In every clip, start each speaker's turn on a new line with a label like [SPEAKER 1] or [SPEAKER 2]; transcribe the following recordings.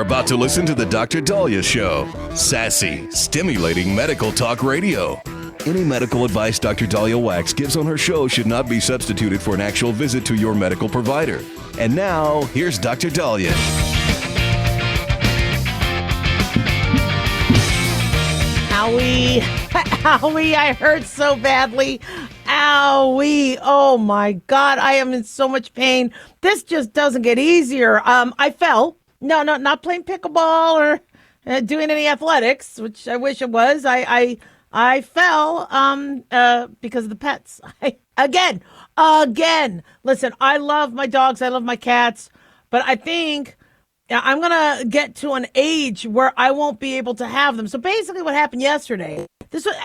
[SPEAKER 1] about to listen to the Dr. Dahlia Show. Sassy, stimulating medical talk radio. Any medical advice Dr. Dahlia Wax gives on her show should not be substituted for an actual visit to your medical provider. And now, here's Dr. Dahlia.
[SPEAKER 2] Owie. Owie, I hurt so badly. Owie. Oh my God, I am in so much pain. This just doesn't get easier. I fell. No, not playing pickleball or doing any athletics, which I wish it was. I fell because of the pets. Again. Listen, I love my dogs. I love my cats. But I think I'm going to get to an age where I won't be able to have them. So basically what happened yesterday,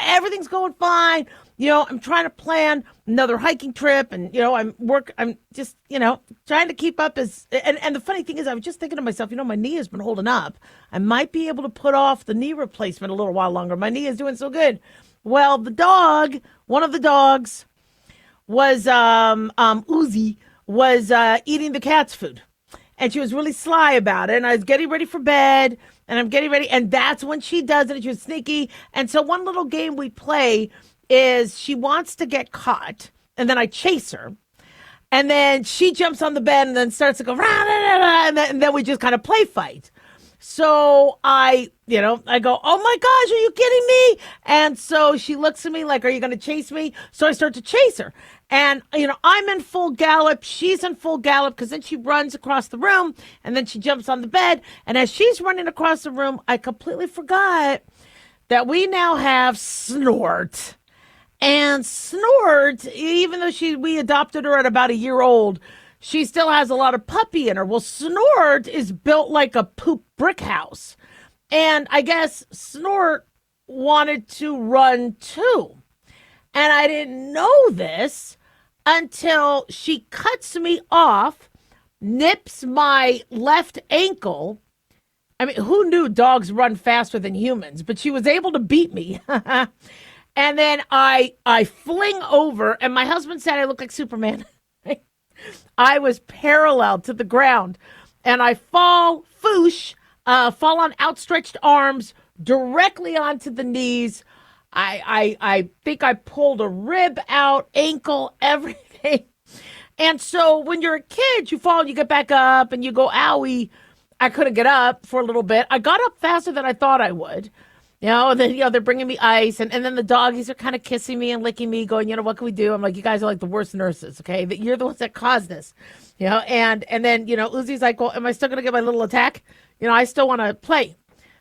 [SPEAKER 2] everything's going fine. You know, I'm trying to plan another hiking trip and, you know, I'm just, you know, trying to keep up and the funny thing is I was just thinking to myself, you know, my knee has been holding up. I might be able to put off the knee replacement a little while longer. My knee is doing so good. Well, one of the dogs was, Uzi, was eating the cat's food. And she was really sly about it. And I was getting ready for bed and I'm getting ready. And that's when she does it. And she was sneaky. And so one little game we play is she wants to get caught, and then I chase her, and then she jumps on the bed and then starts to go, rah, rah, rah, rah, and then we just kind of play fight. So I go, oh my gosh, are you kidding me? And so she looks at me like, are you going to chase me? So I start to chase her. And, you know, I'm in full gallop. She's in full gallop because then she runs across the room and then she jumps on the bed. And as she's running across the room, I completely forgot that we now have Snort. And Snort, even though we adopted her at about a year old, she still has a lot of puppy in her. Well, Snort is built like a poop brick house. And I guess Snort wanted to run too. And I didn't know this until she cuts me off, nips my left ankle. I mean, who knew dogs run faster than humans? But she was able to beat me. And then I fling over, and my husband said I look like Superman. I was parallel to the ground, and I fall on outstretched arms directly onto the knees. I think I pulled a rib out, ankle, everything. And so when you're a kid, you fall, you get back up, and you go, owie. I couldn't get up for a little bit. I got up faster than I thought I would. You know, and then, you know, they're bringing me ice, and then the doggies are kind of kissing me and licking me, going, you know, what can we do? I'm like, you guys are like the worst nurses, okay? That you're the ones that caused this, you know? And then, you know, Uzi's like, well, am I still going to get my little attack? You know, I still want to play.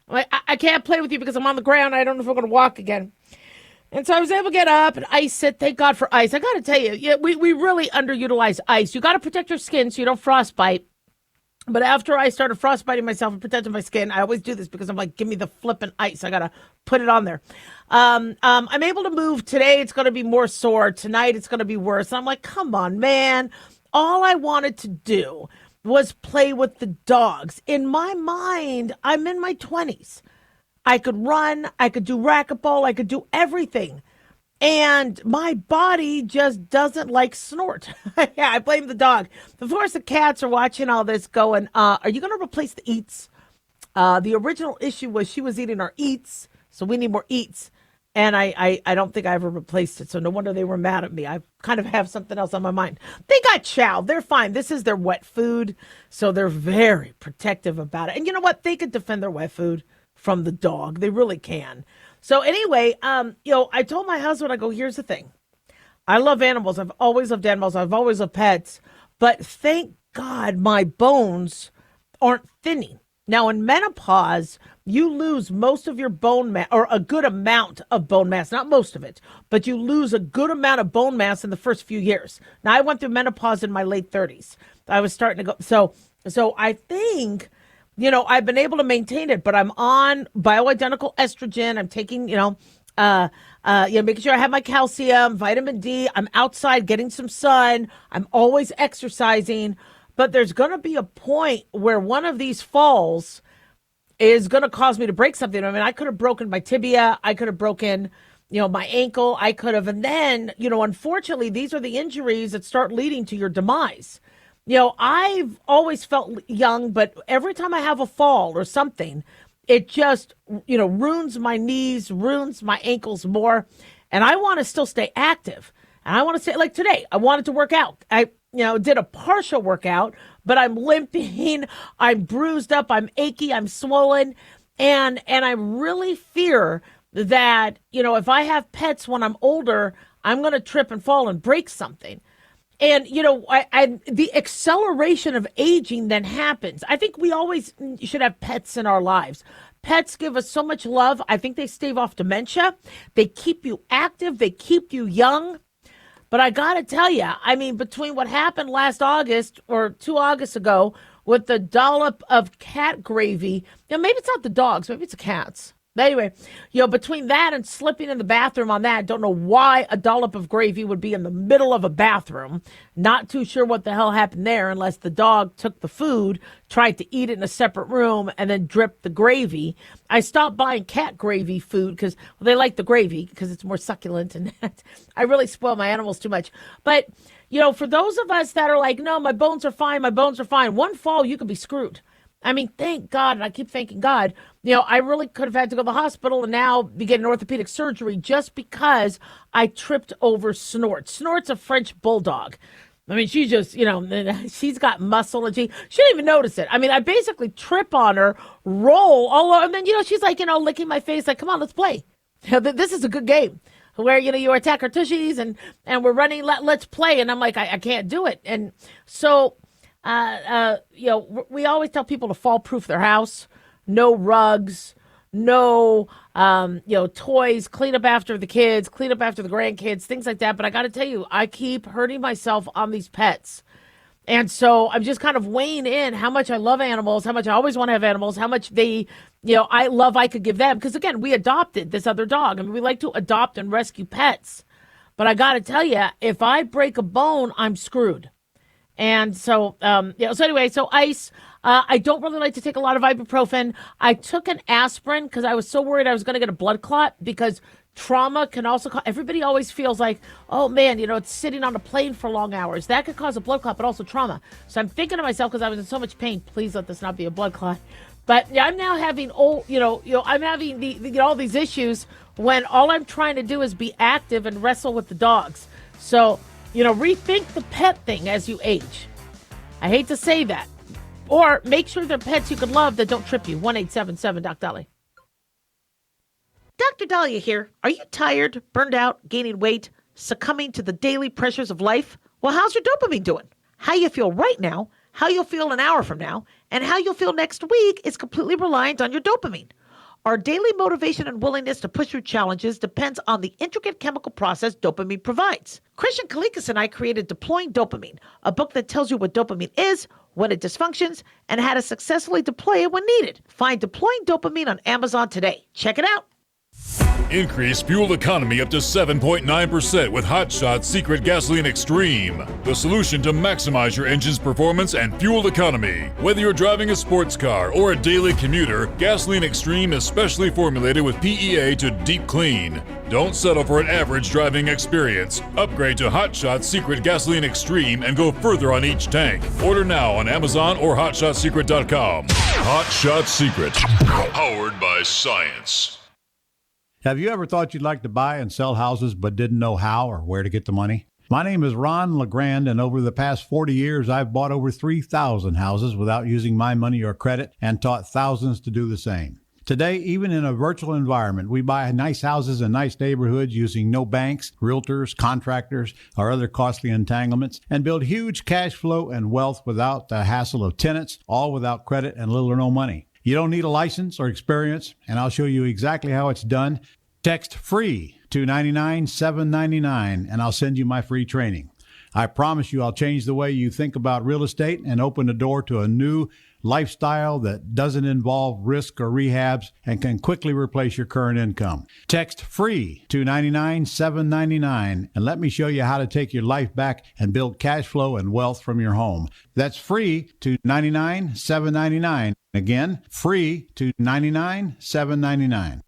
[SPEAKER 2] I'm like, I can't play with you because I'm on the ground. I don't know if I'm going to walk again. And so I was able to get up and ice it. Thank God for ice. I got to tell you, yeah, we really underutilize ice. You got to protect your skin so you don't frostbite. But after I started frostbiting myself and protecting my skin, I always do this because I'm like, give me the flipping ice. I got to put it on there. I'm able to move. Today, it's going to be more sore. Tonight, it's going to be worse. I'm like, come on, man. All I wanted to do was play with the dogs. In my mind, I'm in my 20s. I could run. I could do racquetball. I could do everything. And my body just doesn't like Snort. Yeah, I blame the dog. Of course, the cats are watching all this going, are you going to replace the eats? The original issue was she was eating our eats, so we need more eats. And I don't think I ever replaced it, so no wonder they were mad at me. I kind of have something else on my mind. They got chow. They're fine. This is their wet food, so they're very protective about it. And you know what? They could defend their wet food from the dog. They really can. So anyway, you know, I told my husband, I go, here's the thing. I love animals. I've always loved animals. I've always loved pets. But thank God my bones aren't thinning. Now, in menopause, you lose most of your bone mass, or a good amount of bone mass. Not most of it, but you lose a good amount of bone mass in the first few years. Now, I went through menopause in my late 30s. I was starting to go. So I think, you know, I've been able to maintain it, but I'm on bioidentical estrogen. I'm taking, making sure I have my calcium, vitamin D. I'm outside getting some sun. I'm always exercising. But there's going to be a point where one of these falls is going to cause me to break something. I mean, I could have broken my tibia. I could have broken, you know, my ankle. I could have. And then, you know, unfortunately, these are the injuries that start leading to your demise. I've always felt young, but every time I have a fall or something, it just, ruins my knees, ruins my ankles more. And I want to still stay active. And I want to say, like today, I wanted to work out. I, did a partial workout, but I'm limping, I'm bruised up, I'm achy, I'm swollen. And I really fear that, if I have pets when I'm older, I'm going to trip and fall and break something. And the acceleration of aging then happens. I think we always should have pets in our lives. Pets give us so much love. I think they stave off dementia. They keep you active. They keep you young. But I got to tell you, I mean, between what happened last August or 2 August ago with the dollop of cat gravy, maybe it's not the dogs, maybe it's the cats. But anyway, between that and slipping in the bathroom on that, don't know why a dollop of gravy would be in the middle of a bathroom. Not too sure what the hell happened there unless the dog took the food, tried to eat it in a separate room, and then dripped the gravy. I stopped buying cat gravy food because they like the gravy because it's more succulent, and I really spoil my animals too much. But, for those of us that are like, no, my bones are fine, one fall, you could be screwed. I mean, thank God, and I keep thanking God, I really could have had to go to the hospital and now be getting orthopedic surgery just because I tripped over Snort. Snort's a French bulldog. I mean, she just, she's got muscle and she didn't even notice it. I mean, I basically trip on her, roll all over, and then, she's like, licking my face like, come on, let's play. This is a good game where, you attack our tushies and we're running, let's play. And I'm like, I can't do it. And so... we always tell people to fall-proof their house. No rugs, no, toys, clean up after the kids, clean up after the grandkids, things like that. But I got to tell you, I keep hurting myself on these pets. And so I'm just kind of weighing in how much I love animals, how much I always want to have animals, how much I could give them. Because again, we adopted this other dog. I mean, we like to adopt and rescue pets. But I got to tell you, if I break a bone, I'm screwed. And so, so ice, I don't really like to take a lot of ibuprofen. I took an aspirin because I was so worried I was going to get a blood clot because trauma can also cause, everybody always feels like, oh man, it's sitting on a plane for long hours. That could cause a blood clot, but also trauma. So I'm thinking to myself, because I was in so much pain, please let this not be a blood clot. But I'm now having I'm having all these issues when all I'm trying to do is be active and wrestle with the dogs. So, rethink the pet thing as you age. I hate to say that. Or make sure they're pets you can love that don't trip you. 1-877 Doc Dolly. Dr. Dahlia here. Are you tired, burned out, gaining weight, succumbing to the daily pressures of life? Well, how's your dopamine doing? How you feel right now, how you'll feel an hour from now, and how you'll feel next week is completely reliant on your dopamine. Our daily motivation and willingness to push through challenges depends on the intricate chemical process dopamine provides. Christian Kalikas and I created Deploying Dopamine, a book that tells you what dopamine is, when it dysfunctions, and how to successfully deploy it when needed. Find Deploying Dopamine on Amazon today. Check it out.
[SPEAKER 3] Increase fuel economy up to 7.9% with Hot Shot Secret Gasoline Extreme, the solution to maximize your engine's performance and fuel economy. Whether you're driving a sports car or a daily commuter, Gasoline Extreme is specially formulated with PEA to deep clean. Don't settle for an average driving experience. Upgrade to Hot Shot Secret Gasoline Extreme and go further on each tank. Order now on Amazon or HotShotSecret.com. Hot Shot Secret, powered by science.
[SPEAKER 4] Have you ever thought you'd like to buy and sell houses but didn't know how or where to get the money? My name is Ron LeGrand, and over the past 40 years, I've bought over 3,000 houses without using my money or credit and taught thousands to do the same. Today, even in a virtual environment, we buy nice houses in nice neighborhoods using no banks, realtors, contractors, or other costly entanglements, and build huge cash flow and wealth without the hassle of tenants, all without credit and little or no money. You don't need a license or experience, and I'll show you exactly how it's done. Text FREE to 99799, and I'll send you my free training. I promise you I'll change the way you think about real estate and open the door to a new lifestyle that doesn't involve risk or rehabs and can quickly replace your current income. Text FREE to 99799, and let me show you how to take your life back and build cash flow and wealth from your home. That's FREE to 99799. Again, FREE to 99799.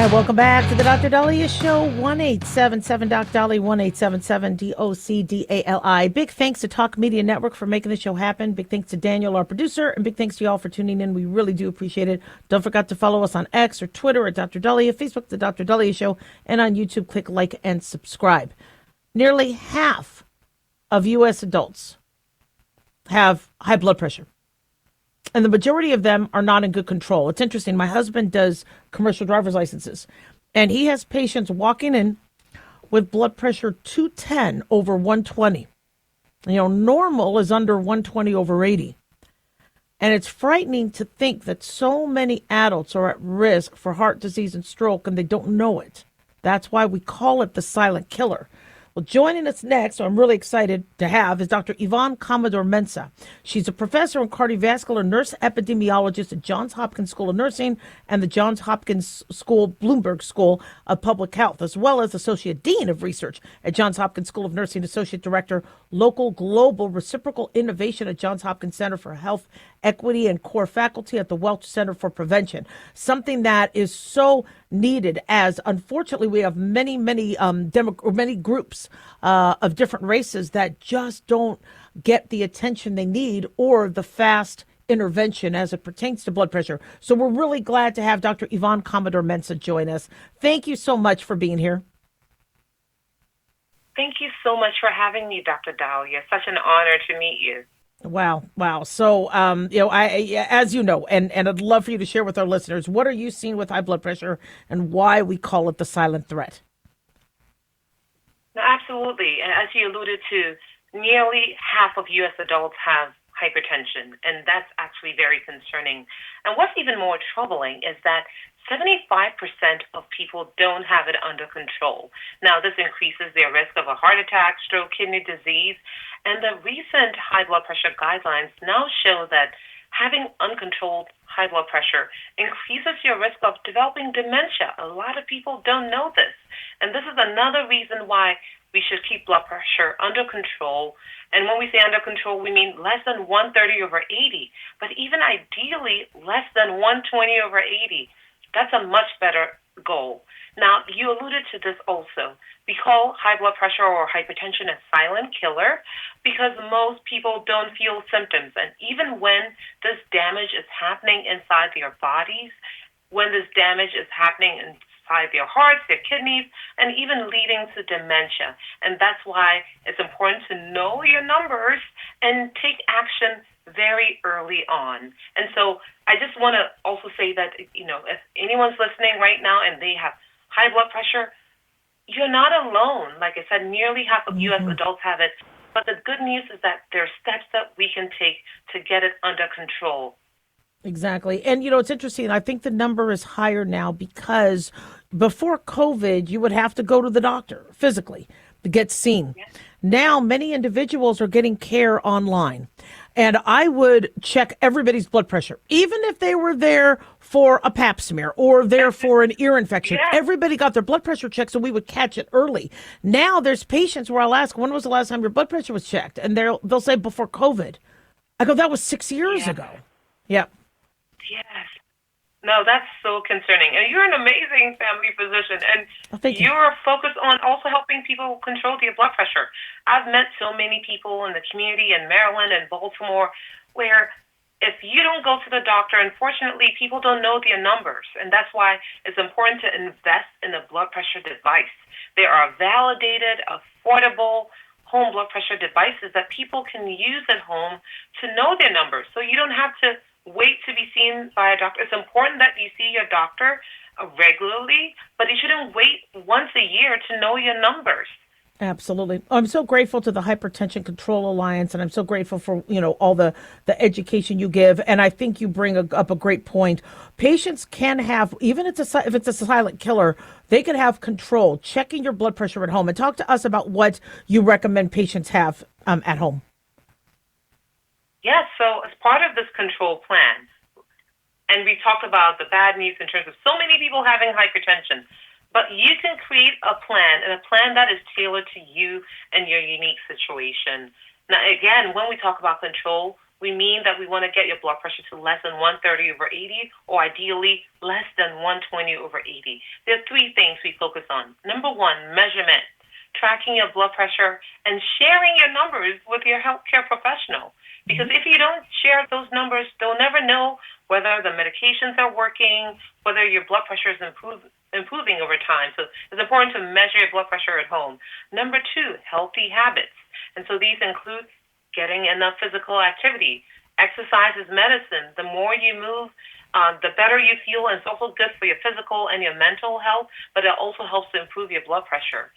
[SPEAKER 2] right, welcome back to the Dr. Daliah Show. 1-877-DOC-DALI, 1-877-DOC-DALI. Big thanks to Talk Media Network for making the show happen. Big thanks to Daniel, our producer, and big thanks to y'all for tuning in. We really do appreciate it. Don't forget to follow us on X or Twitter at Dr. Daliah, Facebook, The Dr. Daliah Show, and on YouTube, click like and subscribe. Nearly half of U.S. adults have high blood pressure, and the majority of them are not in good control. It's interesting. My husband does commercial driver's licenses, and he has patients walking in with blood pressure 210 over 120. Normal is under 120 over 80. And it's frightening to think that so many adults are at risk for heart disease and stroke, and they don't know it. That's why we call it the silent killer. Well, joining us next, so I'm really excited to have, is Dr. Yvonne Commodore-Mensah. She's a professor and cardiovascular nurse epidemiologist at Johns Hopkins School of Nursing and the Johns Hopkins School Bloomberg School of Public Health, as well as Associate Dean of Research at Johns Hopkins School of Nursing, Associate Director, Local Global Reciprocal Innovation at Johns Hopkins Center for Health Equity and Core Faculty at the Welch Center for Prevention. Something that is so needed, as unfortunately we have many groups of different races that just don't get the attention they need or the fast intervention as it pertains to blood pressure. So we're really glad to have Dr. Yvonne Commodore-Mensah join us. Thank you so much for being here.
[SPEAKER 5] Thank you so much for having me, Dr. Daliah. Such an honor to meet you.
[SPEAKER 2] Wow. So, as you know, and I'd love for you to share with our listeners, what are you seeing with high blood pressure and why we call it the silent threat?
[SPEAKER 5] No, absolutely. And as you alluded to, nearly half of U.S. adults have hypertension, and that's actually very concerning. And what's even more troubling is that 75% of people don't have it under control. Now, this increases their risk of a heart attack, stroke, kidney disease, and the recent high blood pressure guidelines now show that having uncontrolled high blood pressure increases your risk of developing dementia. A lot of people don't know this, and this is another reason why we should keep blood pressure under control. And when we say under control, we mean less than 130 over 80, but even ideally less than 120 over 80. That's a much better goal. Now, you alluded to this also. We call high blood pressure or hypertension a silent killer because most people don't feel symptoms. And even when this damage is happening inside their bodies, when this damage is happening inside their hearts, their kidneys, and even leading to dementia. And that's why it's important to know your numbers and take action very early on. And so I just want to also say that, if anyone's listening right now and they have high blood pressure, you're not alone. Like I said, nearly half of U.S. adults have it. But the good news is that there are steps that we can take to get it under control.
[SPEAKER 2] Exactly. And, it's interesting. I think the number is higher now because before COVID, you would have to go to the doctor physically to get seen. Yeah. Now, many individuals are getting care online. And I would check everybody's blood pressure, even if they were there for a pap smear or there for an ear infection. Yeah. Everybody got their blood pressure checked, so we would catch it early. Now there's patients where I'll ask, when was the last time your blood pressure was checked? And they'll say before COVID. I go, that was 6 years ago. Yeah.
[SPEAKER 5] Yes. No, that's so concerning. And you're an amazing family physician, and you're focused on also helping people control their blood pressure. I've met so many people in the community in Maryland and Baltimore where if you don't go to the doctor, unfortunately, people don't know their numbers. And that's why it's important to invest in a blood pressure device. There are validated, affordable home blood pressure devices that people can use at home to know their numbers. So you don't have to wait to be seen by a doctor. It's important that you see your doctor regularly, but you shouldn't wait once a year to know your numbers.
[SPEAKER 2] Absolutely. I'm so grateful to the Hypertension Control Alliance, and I'm so grateful for, all the education you give. And I think you bring up a great point. Patients can have, even if it's a silent killer, they can have control, checking your blood pressure at home. And talk to us about what you recommend patients have at home.
[SPEAKER 5] Yes, so as part of this control plan, and we talked about the bad news in terms of so many people having hypertension, but you can create a plan, and a plan that is tailored to you and your unique situation. Now, again, when we talk about control, we mean that we want to get your blood pressure to less than 130/80, or ideally less than 120/80. There are three things we focus on. Number one, measurement, tracking your blood pressure and sharing your numbers with your healthcare professional. Because if you don't share those numbers, they'll never know whether the medications are working, whether your blood pressure is improving over time. So it's important to measure your blood pressure at home. Number two, healthy habits. And so these include getting enough physical activity. Exercise is medicine. The more you move, the better you feel, and it's also good for your physical and your mental health, but it also helps to improve your blood pressure.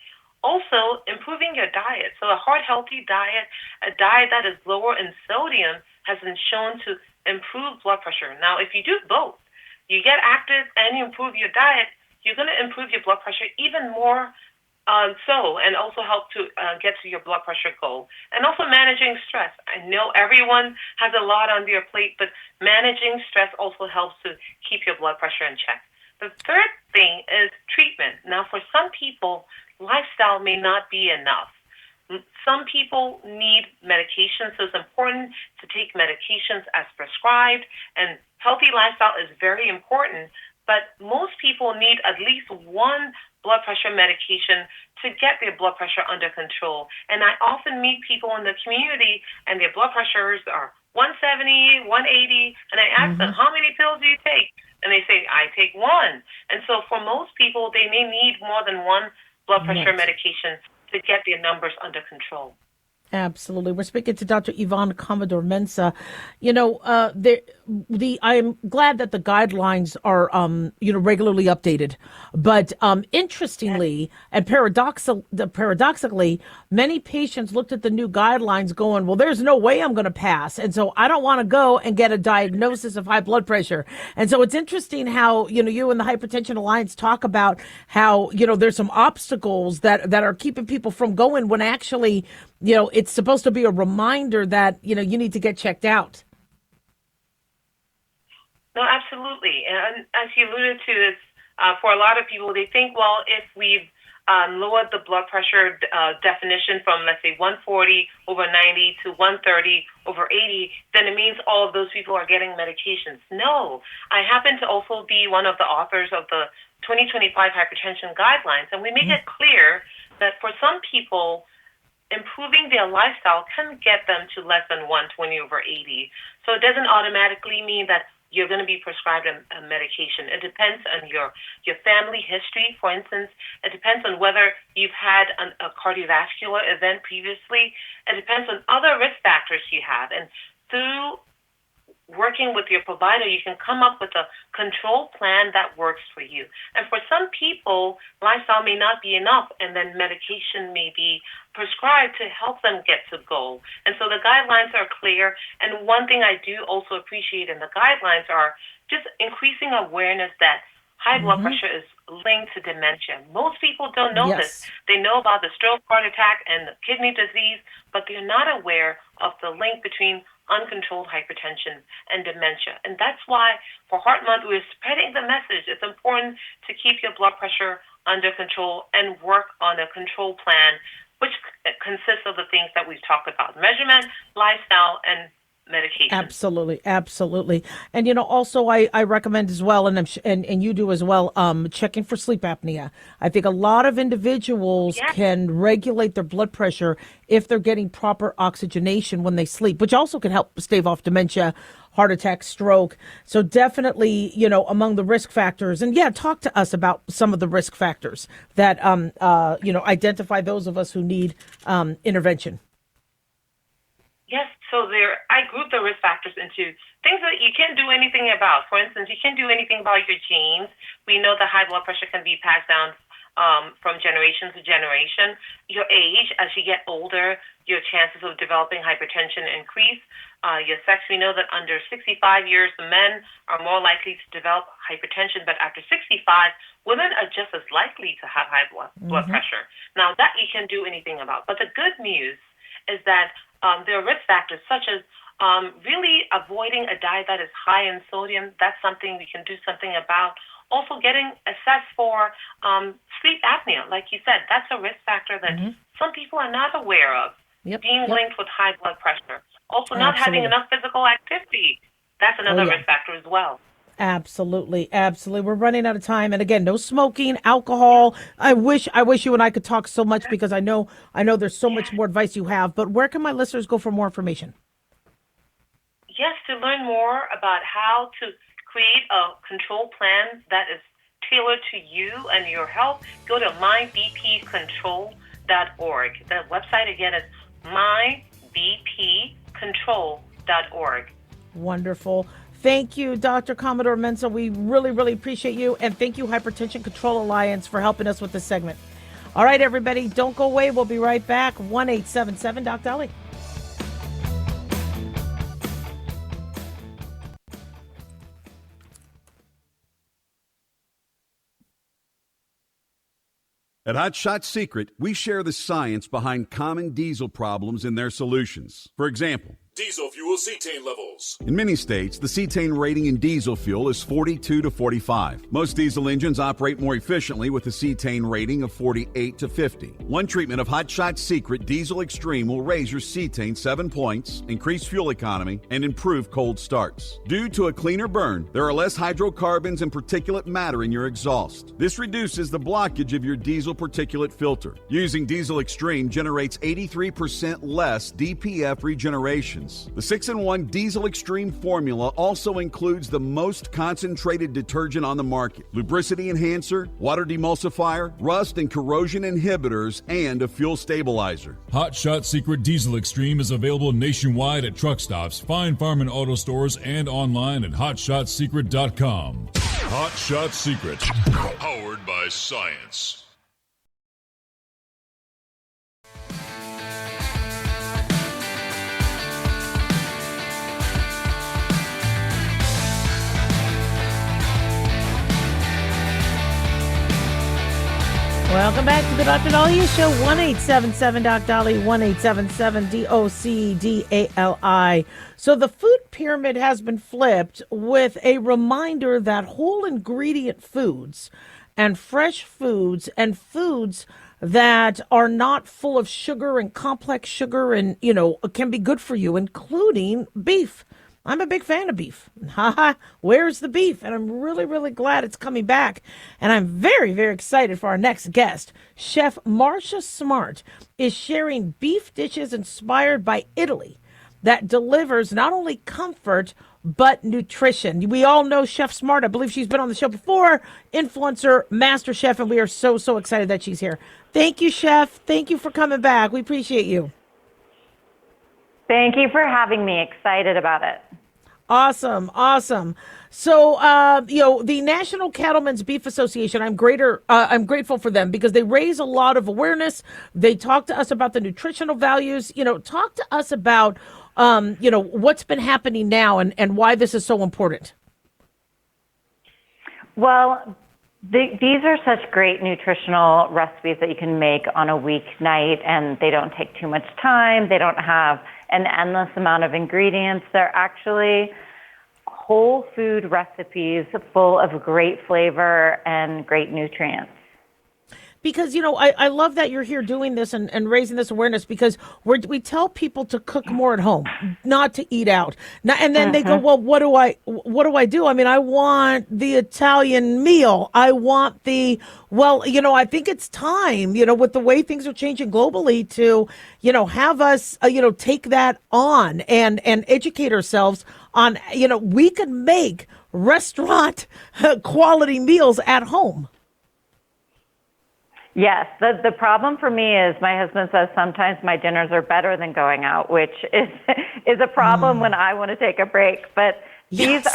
[SPEAKER 5] Also, improving your diet. So a heart-healthy diet, a diet that is lower in sodium, has been shown to improve blood pressure. Now, if you do both, you get active and you improve your diet, you're going to improve your blood pressure even more and also help to get to your blood pressure goal. And also managing stress. I know everyone has a lot on their plate, but managing stress also helps to keep your blood pressure in check. The third thing is treatment. Now, for some people, lifestyle may not be enough. Some people need medication, so it's important to take medications as prescribed, and healthy lifestyle is very important, but most people need at least one blood pressure medication to get their blood pressure under control. And I often meet people in the community, and their blood pressures are 170, 180, and I ask them, how many pills do you take? And they say, I take one. And so for most people, they may need more than one blood pressure medication to get their numbers under control.
[SPEAKER 2] Absolutely. We're speaking to Dr. Yvonne Commodore-Mensah. You know, I am glad that the guidelines are, regularly updated. But interestingly and paradoxically, many patients looked at the new guidelines going, well, there's no way I'm going to pass. And so I don't want to go and get a diagnosis of high blood pressure. And so it's interesting how, you and the Hypertension Alliance talk about how, there's some obstacles that are keeping people from going when actually, it's supposed to be a reminder that, you need to get checked out.
[SPEAKER 5] No, absolutely. And as you alluded to, it's, for a lot of people, they think, well, if we've lowered the blood pressure definition from, let's say, 140/90 to 130/80, then it means all of those people are getting medications. No, I happen to also be one of the authors of the 2025 hypertension guidelines, and we make it clear that for some people, improving their lifestyle can get them to less than 120/80. So it doesn't automatically mean that you're going to be prescribed a medication. It depends on your family history. For instance, it depends on whether you've had a cardiovascular event previously. It depends on other risk factors you have. And through working with your provider, you can come up with a control plan that works for you. And for some people, lifestyle may not be enough, and then medication may be prescribed to help them get to goal. And so the guidelines are clear. And one thing I do also appreciate in the guidelines are just increasing awareness that high blood pressure is linked to dementia. Most people don't know this. They know about the stroke, heart attack, and the kidney disease, but they're not aware of the link between uncontrolled hypertension and dementia. And that's why for Heart Month, we're spreading the message. It's important to keep your blood pressure under control and work on a control plan, which consists of the things that we've talked about: measurement, lifestyle, and medication.
[SPEAKER 2] Absolutely. And, also I recommend as well, and you do as well, checking for sleep apnea. I think a lot of individuals can regulate their blood pressure if they're getting proper oxygenation when they sleep, which also can help stave off dementia, heart attack, stroke. So definitely, among the risk factors, and talk to us about some of the risk factors that, identify those of us who need intervention.
[SPEAKER 5] Yes, so I group the risk factors into things that you can't do anything about. For instance, you can't do anything about your genes. We know that high blood pressure can be passed down from generation to generation. Your age, as you get older, your chances of developing hypertension increase. Your sex, we know that under 65 years, men are more likely to develop hypertension, but after 65, women are just as likely to have high blood pressure. Now, that you can't do anything about. But the good news is that there are risk factors such as really avoiding a diet that is high in sodium. That's something we can do something about. Also getting assessed for sleep apnea. Like you said, that's a risk factor that some people are not aware of, being linked with high blood pressure. Also, not having
[SPEAKER 2] Absolutely.
[SPEAKER 5] enough physical activity. That's
[SPEAKER 2] Oh,
[SPEAKER 5] another
[SPEAKER 2] yeah.
[SPEAKER 5] risk factor as well.
[SPEAKER 2] Absolutely, absolutely. We're running out of time, and again, no smoking, alcohol. I wish you and I could talk so much because I know there's so much more advice you have. But where can my listeners go for more information?
[SPEAKER 5] Yes, to learn more about how to create a control plan that is tailored to you and your health, go to mybpcontrol.org. The website again is mybpcontrol.org.
[SPEAKER 2] Wonderful. Thank you, Dr. Commodore Mensa. We really, really appreciate you, and thank you, Hypertension Control Alliance, for helping us with this segment. All right, everybody, don't go away. We'll be right back. 1-877 Doc Dolly.
[SPEAKER 6] At Hot Shot Secret, we share the science behind common diesel problems and their solutions. For example,
[SPEAKER 3] Diesel fuel cetane levels.
[SPEAKER 6] in many states, the cetane rating in diesel fuel is 42 to 45. Most diesel engines operate more efficiently with a cetane rating of 48 to 50. One treatment of Hot Shot Secret Diesel Extreme will raise your cetane 7 points, increase fuel economy, and improve cold starts. Due to a cleaner burn, there are less hydrocarbons and particulate matter in your exhaust. This reduces the blockage of your diesel particulate filter. Using Diesel Extreme generates 83% less DPF regenerations. The 6-in-1 Diesel Extreme formula also includes the most concentrated detergent on the market, lubricity enhancer, water demulsifier, rust and corrosion inhibitors, and a fuel stabilizer.
[SPEAKER 3] Hot Shot Secret Diesel Extreme is available nationwide at truck stops, fine farm and auto stores, and online at hotshotsecret.com. Hot Shot Secret, powered by science.
[SPEAKER 2] Welcome back to the Dr. Dahlia Show. 1-877 Doc Dolly, 1-877 DOCDALI. So the food pyramid has been flipped with a reminder that whole ingredient foods and fresh foods and foods that are not full of sugar and complex sugar and, can be good for you, including beef. I'm a big fan of beef. Haha, where's the beef? And I'm really, really glad it's coming back. And I'm very, very excited for our next guest. Chef Marcia Smart is sharing beef dishes inspired by Italy that delivers not only comfort, but nutrition. We all know Chef Smart. I believe she's been on the show before, influencer, master chef, and we are so, so excited that she's here. Thank you, Chef. Thank you for coming back. We appreciate you.
[SPEAKER 7] Thank you for having me. Excited about it.
[SPEAKER 2] Awesome, awesome. So, the National Cattlemen's Beef Association, I'm grateful for them because they raise a lot of awareness. They talk to us about the nutritional values. Talk to us about, what's been happening now and why this is so important.
[SPEAKER 7] Well, these are such great nutritional recipes that you can make on a weeknight, and they don't take too much time. They don't have an endless amount of ingredients. They're actually whole food recipes full of great flavor and great nutrients.
[SPEAKER 2] Because, I love that you're here doing this and raising this awareness because we tell people to cook more at home, not to eat out. Now, and then they go, well, what do I do? I mean, I want the Italian meal. I want I think it's time, with the way things are changing globally to, have us, take that on and educate ourselves on, we can make restaurant quality meals at home.
[SPEAKER 7] Yes, the problem for me is my husband says sometimes my dinners are better than going out, which is a problem when I want to take a break. But these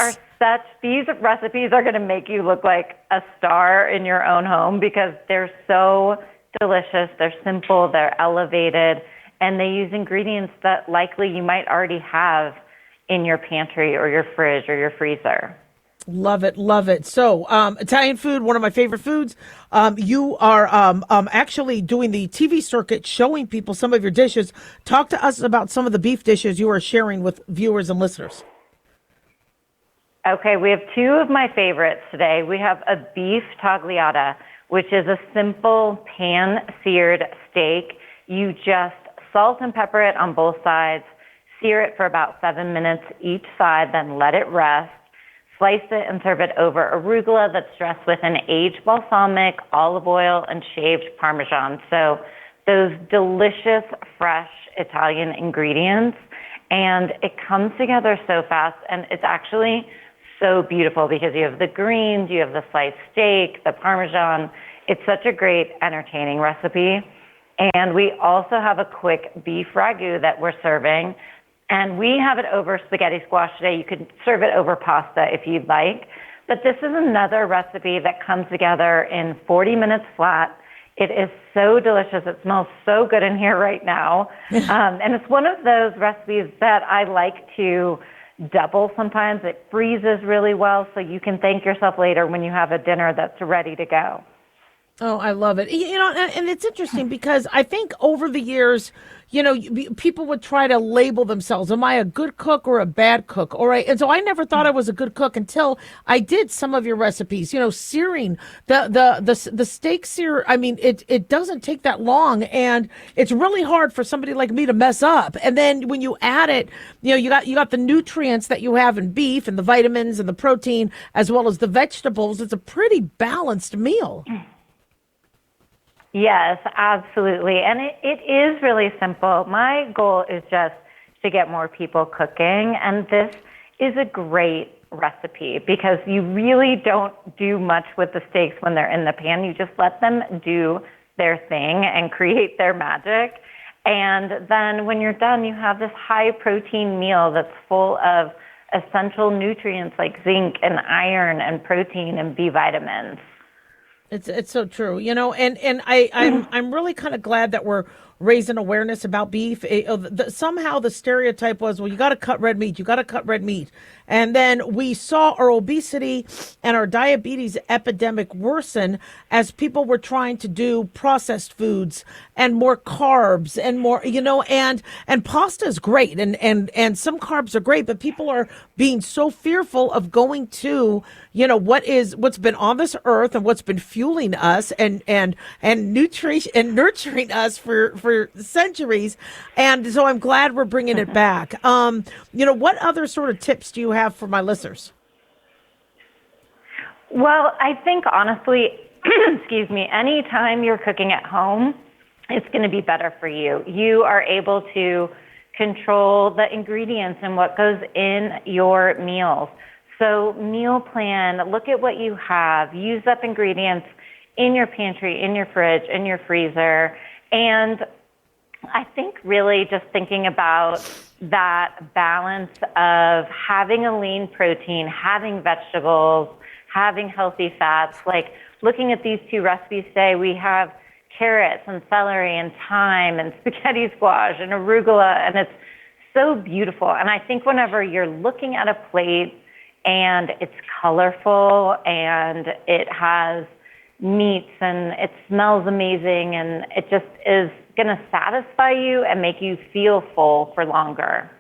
[SPEAKER 7] recipes are going to make you look like a star in your own home because they're so delicious, they're simple, they're elevated, and they use ingredients that likely you might already have in your pantry or your fridge or your freezer.
[SPEAKER 2] Love it, love it. So, Italian food, one of my favorite foods. You are actually doing the TV circuit, showing people some of your dishes. Talk to us about some of the beef dishes you are sharing with viewers and listeners.
[SPEAKER 7] Okay, we have two of my favorites today. We have a beef tagliata, which is a simple pan-seared steak. You just salt and pepper it on both sides, sear it for about 7 minutes each side, then let it rest. Slice it and serve it over arugula that's dressed with an aged balsamic, olive oil, and shaved Parmesan. So those delicious, fresh Italian ingredients. And it comes together so fast, and it's actually so beautiful because you have the greens, you have the sliced steak, the Parmesan. It's such a great, entertaining recipe. And we also have a quick beef ragu that we're serving. And we have it over spaghetti squash today. You could serve it over pasta if you'd like. But this is another recipe that comes together in 40 minutes flat. It is so delicious. It smells so good in here right now. And it's one of those recipes that I like to double sometimes. It freezes really well, so you can thank yourself later when you have a dinner that's ready to go.
[SPEAKER 2] Oh, I love it. You know, and it's interesting because I think over the years, you know, people would try to label themselves. Am I a good cook or a bad cook? All right. And so I never thought I was a good cook until I did some of your recipes, you know, searing the steak sear. I mean, it doesn't take that long, and it's really hard for somebody like me to mess up. And then when you add it, you know, you got the nutrients that you have in beef and the vitamins and the protein, as well as the vegetables. It's a pretty balanced meal.
[SPEAKER 7] Yes, absolutely. And it is really simple. My goal is just to get more people cooking. And this is a great recipe because you really don't do much with the steaks when they're in the pan. You just let them do their thing and create their magic. And then when you're done, you have this high protein meal that's full of essential nutrients like zinc and iron and protein and B vitamins.
[SPEAKER 2] It's so true, you know, and I'm really kind of glad that we're raising awareness about beef. Somehow the stereotype was, well, you got to cut red meat. You got to cut red meat. And then we saw our obesity and our diabetes epidemic worsen as people were trying to do processed foods and more carbs and more, you know, and pasta is great. And some carbs are great, but people are being so fearful of going to, you know, what's been on this earth and what's been fueling us and nutrition and nurturing us for centuries. And so I'm glad we're bringing it back. You know, what other sort of tips do you have for my listeners?
[SPEAKER 7] Well, I think honestly, excuse me, anytime you're cooking at home, it's going to be better for you. You are able to control the ingredients and what goes in your meals. So meal plan, look at what you have, use up ingredients in your pantry, in your fridge, in your freezer. And I think really just thinking about that balance of having a lean protein, having vegetables, having healthy fats, like looking at these two recipes today, we have carrots and celery and thyme and spaghetti squash and arugula, and it's so beautiful. And I think whenever you're looking at a plate and it's colorful and it has meats and it smells amazing and it just is going to satisfy you and make you feel full for longer.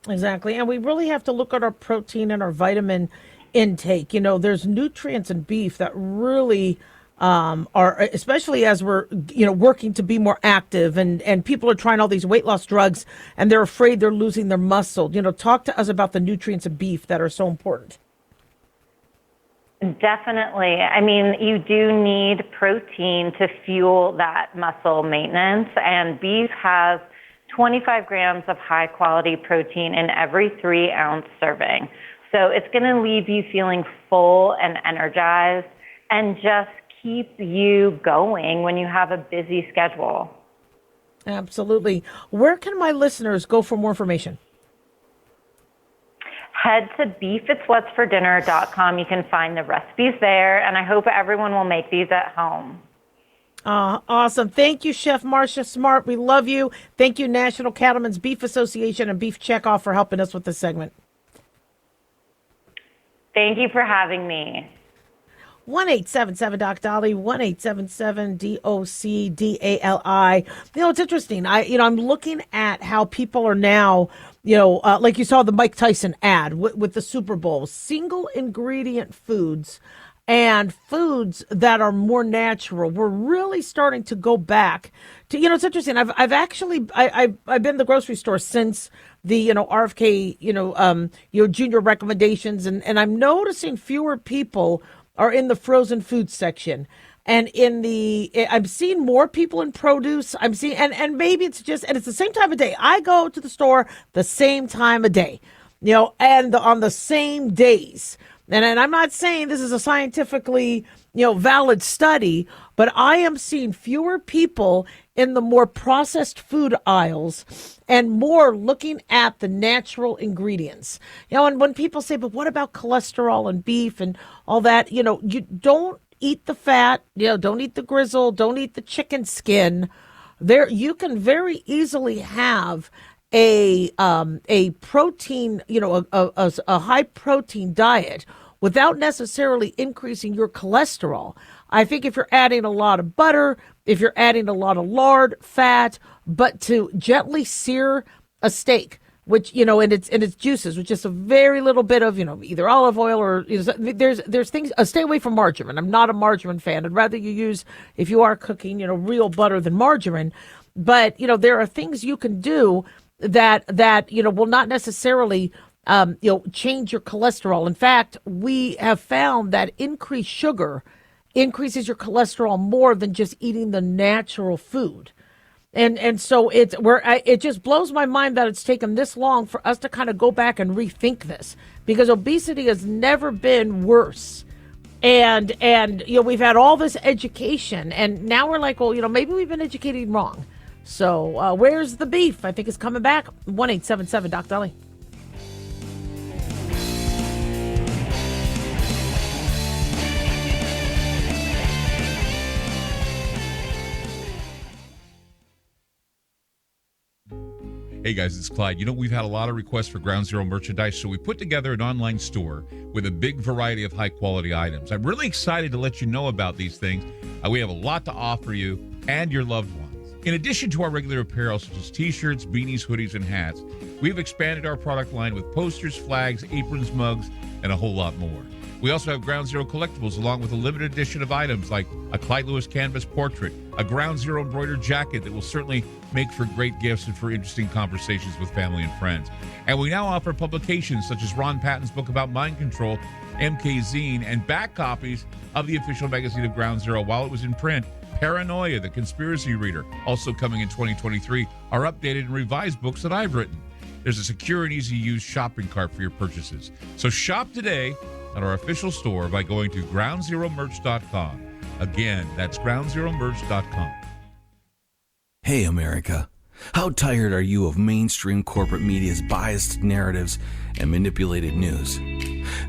[SPEAKER 2] Exactly. And we really have to look at our protein and our vitamin intake. You know, there's nutrients in beef that really are, especially as we're, you know, working to be more active and people are trying all these weight loss drugs and they're afraid they're losing their muscle. You know, talk to us about the nutrients in beef that are so important.
[SPEAKER 7] Definitely. I mean, you do need protein to fuel that muscle maintenance, and beef has 25 grams of high quality protein in every 3-ounce serving. So it's going to leave you feeling full and energized and just keep you going when you have a busy schedule.
[SPEAKER 2] Absolutely. Where can my listeners go for more information?
[SPEAKER 7] Head to beefitswhatsfordinner.com. You can find the recipes there, and I hope everyone will make these at home.
[SPEAKER 2] Awesome. Thank you, Chef Marcia Smart. We love you. Thank you, National Cattlemen's Beef Association and Beef Checkoff for helping us with this segment.
[SPEAKER 7] Thank you for having me.
[SPEAKER 2] 1-877-DOC-DOLLY, 1-877-DOC-DALI. You know, it's interesting. I'm looking at how people are now, like you saw the Mike Tyson ad with the Super Bowl, single ingredient foods. and foods that are more natural. We're really starting to go back to, it's interesting. I've actually, I've been in the grocery store since the, RFK, junior recommendations. And I'm noticing fewer people are in the frozen food section. And I'm seeing more people in produce. I'm seeing, and maybe it's the same time of day. I go to the store the same time of day, and on the same days. And I'm not saying this is a scientifically, valid study, but I am seeing fewer people in the more processed food aisles and more looking at the natural ingredients. And when people say, but what about cholesterol and beef and all that, you don't eat the fat, don't eat the grizzle, don't eat the chicken skin. There, you can very easily have a protein, a high protein diet without necessarily increasing your cholesterol. I think if you're adding a lot of butter, if you're adding a lot of lard, fat, but to gently sear a steak, which, and its juices, with just a very little bit of, either olive oil or, there's things, stay away from margarine. I'm not a margarine fan. I'd rather you use, if you are cooking, real butter than margarine. But, there are things you can do that, will not necessarily, change your cholesterol. In fact, we have found that increased sugar increases your cholesterol more than just eating the natural food. And so it just blows my mind that it's taken this long for us to kind of go back and rethink this, because obesity has never been worse. And we've had all this education, and now we're like, well, maybe we've been educating wrong. So where's the beef? I think it's coming back. 1-877 Doc Dolly.
[SPEAKER 8] Hey guys, it's Clyde. We've had a lot of requests for Ground Zero merchandise, so we put together an online store with a big variety of high-quality items. I'm really excited to let you know about these things. We have a lot to offer you and your loved ones. In addition to our regular apparel, such as t-shirts, beanies, hoodies, and hats, we've expanded our product line with posters, flags, aprons, mugs, and a whole lot more. We also have Ground Zero collectibles, along with a limited edition of items like a Clyde Lewis canvas portrait, a Ground Zero embroidered jacket that will certainly make for great gifts and for interesting conversations with family and friends. And we now offer publications such as Ron Patton's book about mind control, MK Zine, and back copies of the official magazine of Ground Zero while it was in print. Paranoia, the Conspiracy Reader, also coming in 2023, are updated and revised books that I've written. There's a secure and easy-to-use shopping cart for your purchases. So shop today at our official store by going to groundzeromerch.com. Again, that's groundzeromerch.com.
[SPEAKER 1] Hey, America. How tired are you of mainstream corporate media's biased narratives and manipulated news?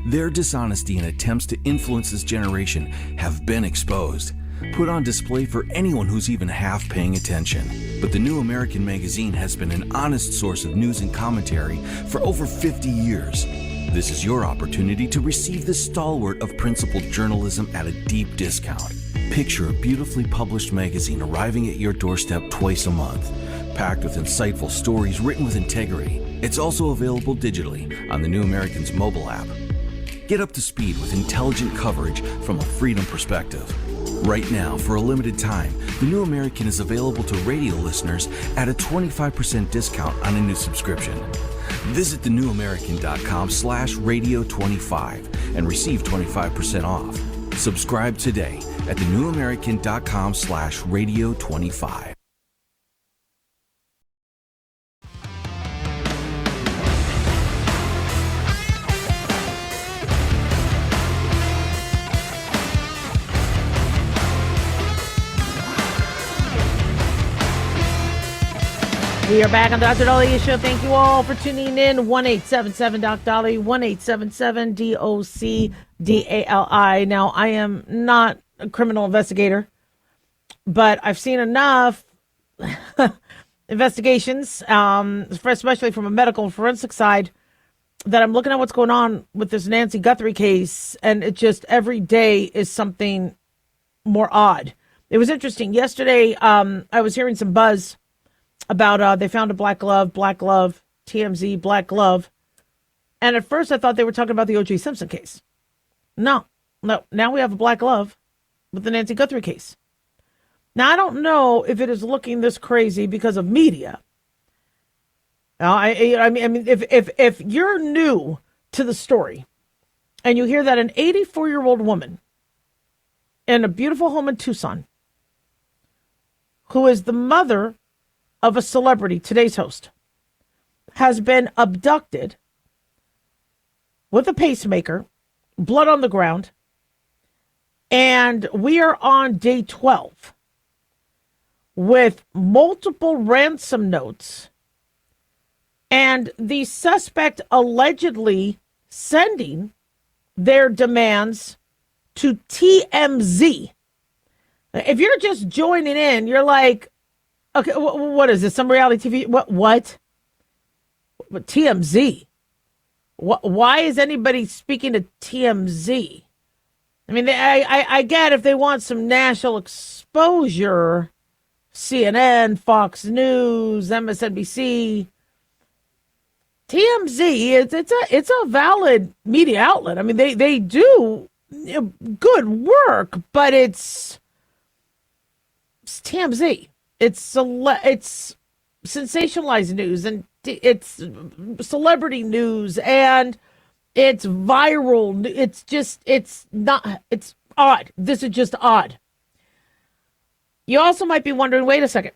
[SPEAKER 1] Their dishonesty and attempts to influence this generation have been exposed, put on display for anyone who's even half paying attention. But the New American Magazine has been an honest source of news and commentary for over 50 years. This is your opportunity to receive the stalwart of principled journalism at a deep discount. Picture a beautifully published magazine arriving at your doorstep twice a month, packed with insightful stories written with integrity. It's also available digitally on the New American's mobile app. Get up to speed with intelligent coverage from a freedom perspective. Right now, for a limited time, the New American is available to radio listeners at a 25% discount on a new subscription. Visit thenewamerican.com/radio25 and receive 25% off. Subscribe today at thenewamerican.com/radio25.
[SPEAKER 2] We are back on the Dr. Dolly Show. Thank you all for tuning in. 1-877 Doc Dolly, 1-877 DOCDALI. Now, I am not a criminal investigator, but I've seen enough investigations, especially from a medical and forensic side, that I'm looking at what's going on with this Nancy Guthrie case, and it just every day is something more odd. It was interesting. Yesterday, I was hearing some buzz about they found a black glove, TMZ, black glove. And at first I thought they were talking about the O.J. Simpson case. No, No, now we have a black glove with the Nancy Guthrie case. Now, I don't know if it is looking this crazy because of media. Now, I mean, if you're new to the story and you hear that an 84-year-old woman in a beautiful home in Tucson, who is the mother of a celebrity, today's host, has been abducted with a pacemaker, blood on the ground, and we are on day 12 with multiple ransom notes and the suspect allegedly sending their demands to TMZ. If you're just joining in, you're like, okay, what is this? Some reality TV? What? TMZ? Why is anybody speaking to TMZ? I mean, I get if they want some national exposure, CNN, Fox News, MSNBC. TMZ, it's a valid media outlet. I mean, they do good work, but it's TMZ. It's sensationalized news, and it's celebrity news, and it's viral. It's odd. This is just odd. You also might be wondering, wait a second.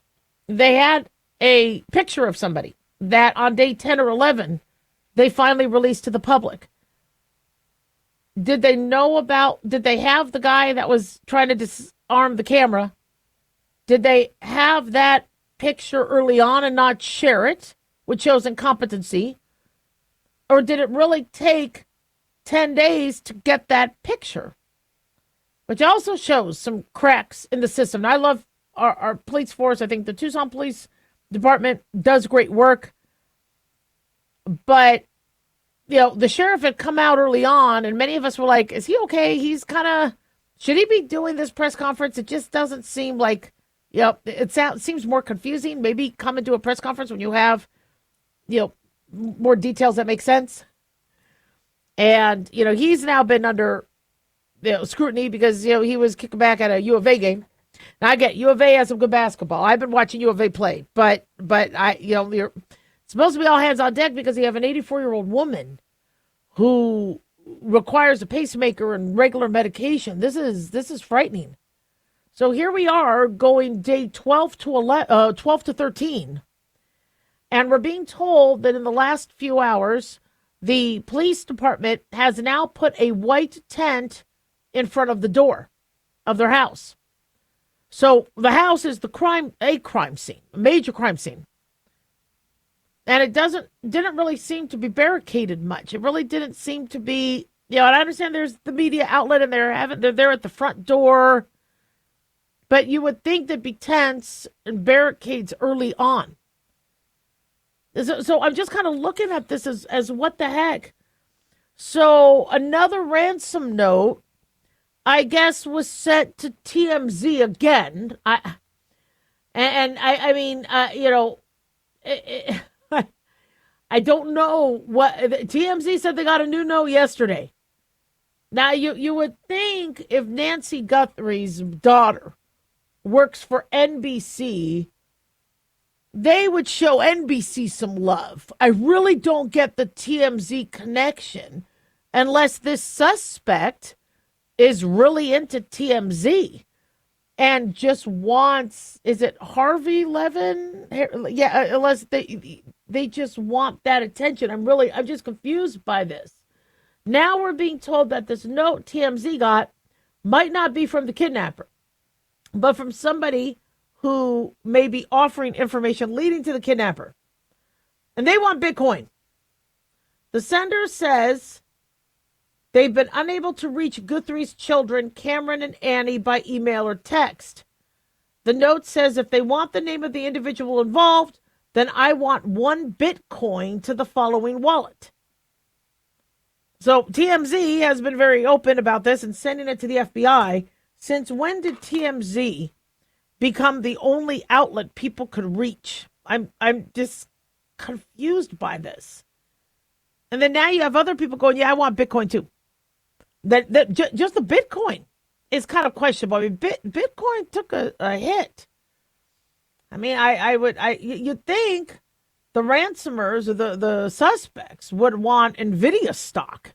[SPEAKER 2] They had a picture of somebody that on day 10 or 11, they finally released to the public. Did they have the guy that was trying to disarm the camera? Did they have that picture early on and not share it, which shows incompetency? Or did it really take 10 days to get that picture? Which also shows some cracks in the system. And I love our police force. I think the Tucson Police Department does great work. But, the sheriff had come out early on, and many of us were like, is he okay? He's should he be doing this press conference? It just doesn't seem like, it seems more confusing. Maybe come and do a press conference when you have, more details that make sense. And, he's now been under scrutiny because, he was kicking back at a U of A game. Now, I get U of A has some good basketball. I've been watching U of A play, but you're supposed to be all hands on deck because you have an 84-year-old woman who requires a pacemaker and regular medication. This is frightening. So here we are going day 12 to 13. And we're being told that in the last few hours, the police department has now put a white tent in front of the door of their house. So the house is a crime scene, a major crime scene. And it didn't really seem to be barricaded much. It really didn't seem to be, and I understand there's the media outlet and they're there at the front door. But you would think there'd be tents and barricades early on. So I'm just kind of looking at this as what the heck. So another ransom note, I guess, was sent to TMZ again. I don't know what TMZ said. They got a new note yesterday. Now you would think if Nancy Guthrie's daughter works for NBC, they would show NBC some love. I really don't get the TMZ connection unless this suspect is really into TMZ and just wants, is it Harvey Levin? Yeah, unless they just want that attention. I'm just confused by this. Now we're being told that this note TMZ got might not be from the kidnapper, but from somebody who may be offering information leading to the kidnapper. And they want Bitcoin. The sender says they've been unable to reach Guthrie's children, Cameron and Annie, by email or text. The note says if they want the name of the individual involved, then I want 1 Bitcoin to the following wallet. So TMZ has been very open about this and sending it to the FBI. Since when did TMZ become the only outlet people could reach? I'm just confused by this. And then now you have other people going, yeah, I want Bitcoin too. just the Bitcoin is kind of questionable. I mean, Bitcoin took a hit. I mean, you'd think the ransomers or the suspects would want NVIDIA stock.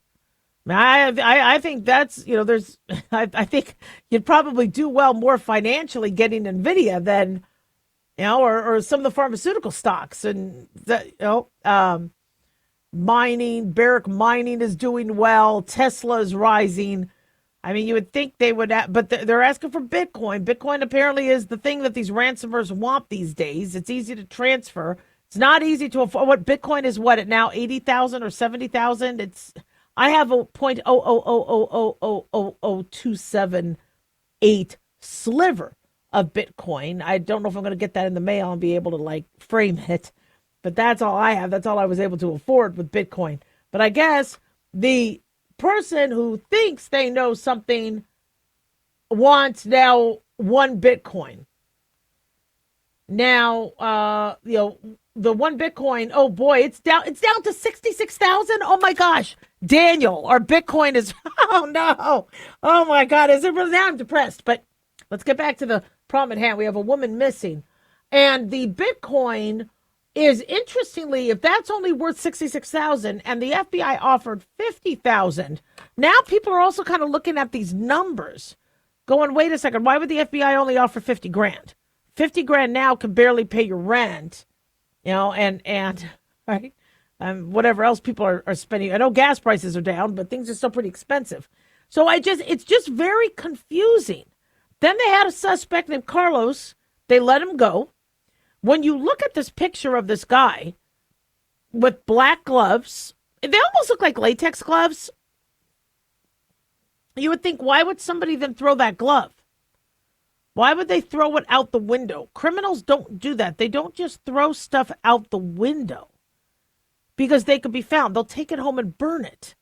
[SPEAKER 2] I think that's, there's, I think you'd probably do well more financially getting NVIDIA than, or some of the pharmaceutical stocks and mining, Barrick Mining is doing well. Tesla is rising. I mean, you would think they would, but they're asking for Bitcoin. Bitcoin apparently is the thing that these ransomers want these days. It's easy to transfer. It's not easy to afford. What Bitcoin is? What, at now 80,000 or 70,000? I have a 0.000000278 sliver of Bitcoin. I don't know if I'm going to get that in the mail and be able to frame it, but that's all I have. That's all I was able to afford with Bitcoin. But I guess the person who thinks they know something wants now 1 Bitcoin. Now, the 1 Bitcoin, oh boy, it's down to 66,000. Oh my gosh, Daniel, our Bitcoin is, oh no. Oh my God, is it really? Now I'm depressed, but let's get back to the problem at hand. We have a woman missing, and the Bitcoin is, interestingly, if that's only worth 66,000 and the FBI offered 50,000, now people are also kind of looking at these numbers going, wait a second, why would the FBI only offer 50 grand? 50 grand now can barely pay your rent, and right, whatever else people are spending. I know gas prices are down, but things are still pretty expensive. So it's just very confusing. Then they had a suspect named Carlos. They let him go. When you look at this picture of this guy with black gloves, they almost look like latex gloves. You would think, why would somebody then throw that glove? Why would they throw it out the window? Criminals don't do that. They don't just throw stuff out the window because they could be found. They'll take it home and burn it.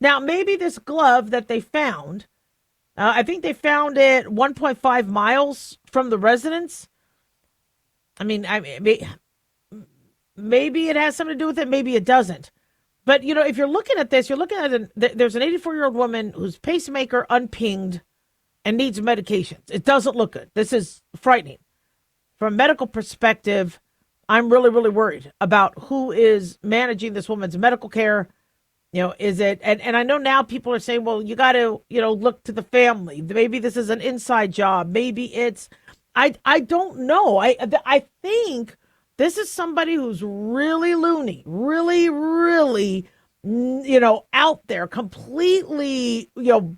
[SPEAKER 2] Now, maybe this glove that they found, I think they found it 1.5 miles from the residence. I mean, maybe it has something to do with it. Maybe it doesn't. But, if you're looking at this, you're looking at there's an 84-year-old woman whose pacemaker unpinged and needs medications. It doesn't look good. This is frightening. From a medical perspective, I'm really, really worried about who is managing this woman's medical care. Is it, and I know now people are saying, well, you got to, look to the family. Maybe this is an inside job. Maybe it's, I don't know. I think this is somebody who's really loony, really, really, out there, completely,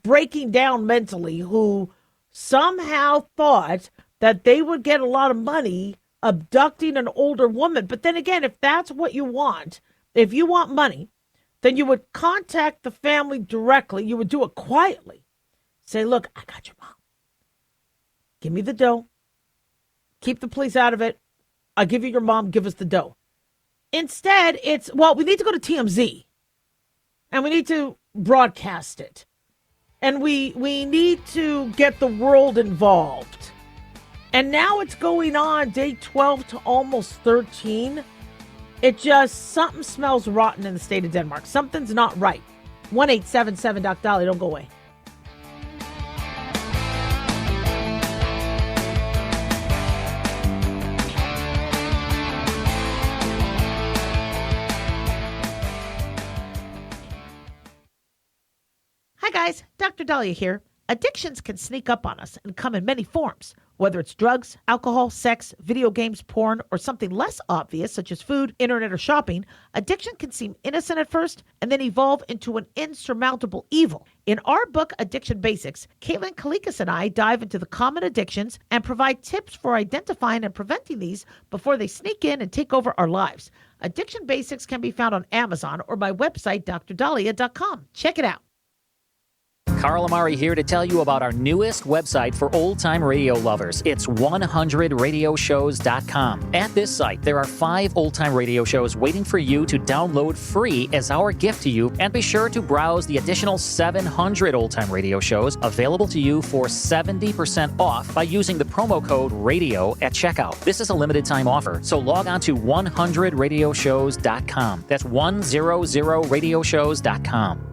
[SPEAKER 2] breaking down mentally, who somehow thought that they would get a lot of money abducting an older woman. But then again, if that's what you want, if you want money, then you would contact the family directly. You would do it quietly. Say, look, I got your mom. Give me the dough. Keep the police out of it. I'll give you your mom. Give us the dough. Instead, it's, well, we need to go to TMZ. And we need to broadcast it. And we need to get the world involved. And now it's going on day 12 to almost 13. Something smells rotten in the state of Denmark. Something's not right. 1-877-DOC-DOLLY. Don't go away. Hi guys, Dr. Dahlia here. Addictions can sneak up on us and come in many forms, whether it's drugs, alcohol, sex, video games, porn, or something less obvious such as food, internet, or shopping. Addiction can seem innocent at first and then evolve into an insurmountable evil. In our book, Addiction Basics, Caitlin Kalikas and I dive into the common addictions and provide tips for identifying and preventing these before they sneak in and take over our lives. Addiction Basics can be found on Amazon or my website, drdahlia.com. Check it out.
[SPEAKER 9] Carl Amari here to tell you about our newest website for old-time radio lovers. It's 100radioshows.com. At this site, there are 5 old-time radio shows waiting for you to download free as our gift to you. And be sure to browse the additional 700 old-time radio shows available to you for 70% off by using the promo code RADIO at checkout. This is a limited-time offer, so log on to 100radioshows.com. That's 100radioshows.com.